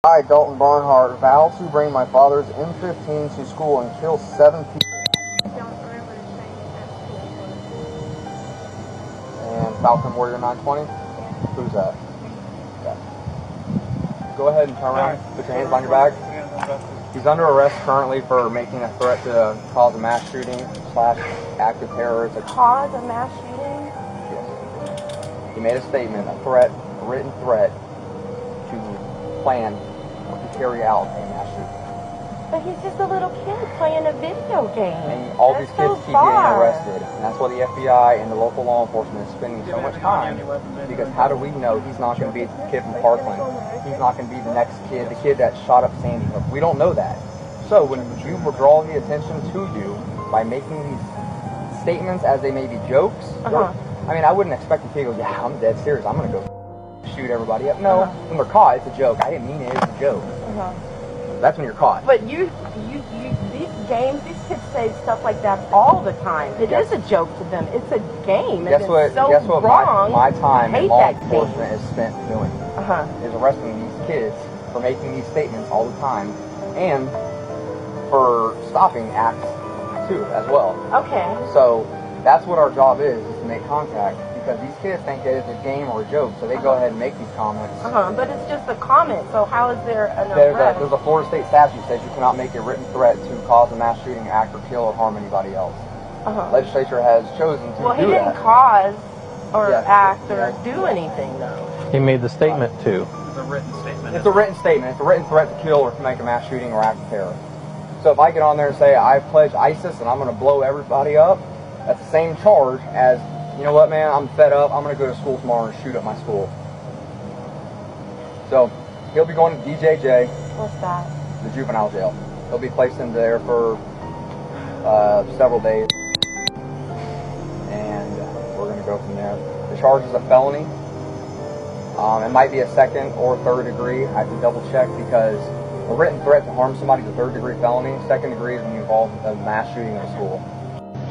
I, Dalton Barnhart, vow to bring my father's M15 to school and kill 7 people. And Falcon Warrior 920? Who's that? Okay. Go ahead and turn around. Put your hands behind your back. He's under arrest currently for making a threat to cause a mass shooting / act of terror. Cause a mass shooting? Yes. He made a statement, a written threat to plan or to carry out a mass shooting. But he's just a little kid playing a video game. And all these kids keep getting arrested. And that's why the FBI and the local law enforcement is spending so much time. Because how do we know he's not going to be the kid from Parkland? He's not going to be the next kid, the kid that shot up Sandy Hook. We don't know that. So when you draw the attention to you by making these statements as they may be jokes, I mean, I wouldn't expect a kid to go, yeah, I'm dead serious. I'm going to go shoot everybody up. No, when they're caught, it's a joke. I didn't mean it. It's a joke. That's when you're caught. But these games, these kids say stuff like that all the time. It is a joke to them. It's a game. Guess what wrong. my time in law enforcement is spent doing? Is arresting these kids for making these statements all the time and for stopping acts too as well. Okay. So that's what our job is to make contact, because these kids think that it's a game or a joke, so they go ahead and make these comments. But it's just a comment, so how is there an arrest? There's a Florida state statute that says you cannot make a written threat to cause a mass shooting, act, or kill or harm anybody else. Legislature has chosen to do that. Well, he didn't cause or act or do anything, though. He made the statement too. It's a written statement. It's a written statement. It's a written threat to kill or to make a mass shooting or act of terror. So if I get on there and say, I pledge ISIS and I'm going to blow everybody up, that's the same charge as, you know what, man, I'm fed up. I'm going to go to school tomorrow and shoot up my school. So he'll be going to DJJ. What's that? The juvenile jail. He'll be placed in there for several days. And we're going to go from there. The charge is a felony. It might be a second or third degree. I have to double check, because a written threat to harm somebody is a third degree felony. Second degree is when you involve a mass shooting in a school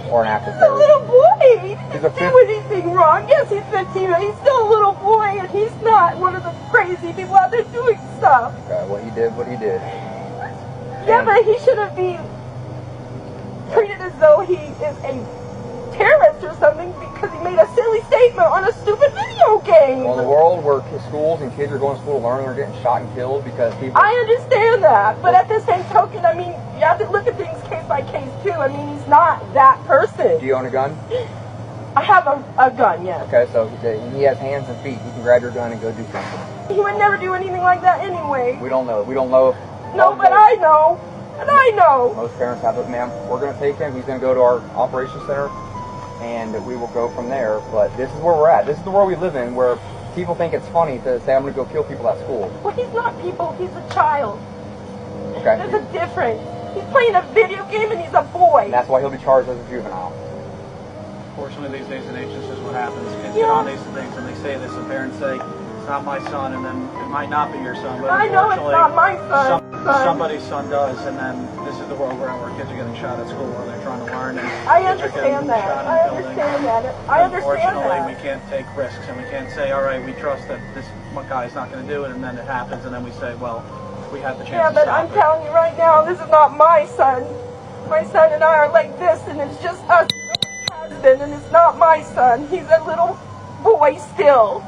or an act of terrorism. He's a little boy. He didn't do anything wrong. Yes, he's 15, but he's still a little boy, and he's not one of the crazy people out there doing stuff. Okay, well, he did what he did. Yeah, but he shouldn't be treated as though he is a terrorist or something because he made a silly statement on a stupid video game. Well, in a world where schools and kids are going to school to learn, they're getting shot and killed because people... I understand that, but at the same token, I mean, you have to look at things case by case too. I mean, he's not that person. Do you own a gun? I have a gun, yes. Okay, so he has hands and feet. He can grab your gun and go do something. He would never do anything like that anyway. We don't know. We don't know. No, but I know. And I know. Most parents have it, ma'am. We're going to take him. He's going to go to our operations center, and we will go from there. But this is where we're at. This is the world we live in, where people think it's funny to say, I'm going to go kill people at school. Well, he's not people. He's a child. Okay. There's a difference. He's playing a video game, and he's a boy. And that's why he'll be charged as a juvenile. Unfortunately, these days and age, this is what happens. Kids get on these things, and they say this, and parents say, it's not my son, and then it might not be your son, but I know it's not my son. Somebody's son does, and then this is the world where kids are getting shot at school, where they're trying to learn, and I understand that. I understand that. I understand that. Unfortunately, we can't take risks, and we can't say, all right, we trust that this guy's not going to do it, and then it happens, and then we say, well, we had the chance to stop it. Yeah, but I'm telling you right now, this is not my son. My son and I are like this, and it's just us, and it's not my son. He's a little boy still.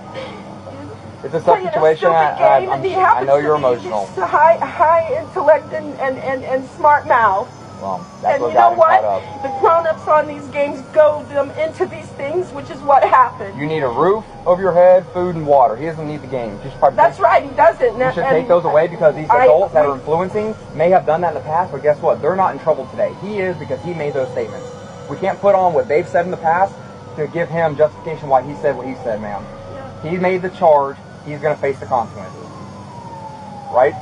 It's a tough situation. I know you're emotional. He's a high intellect and smart mouth. Well, that's and what you know got him what? caught up. The grown-ups on these games goad them into these things, which is what happened. You need a roof over your head, food, and water. He doesn't need the games. That's right, he doesn't. You should take those away, because these adults that are influencing may have done that in the past, but guess what? They're not in trouble today. He is, because he made those statements. We can't put on what they've said in the past to give him justification why he said what he said, ma'am. He made the charge. He's going to face the consequences. Right?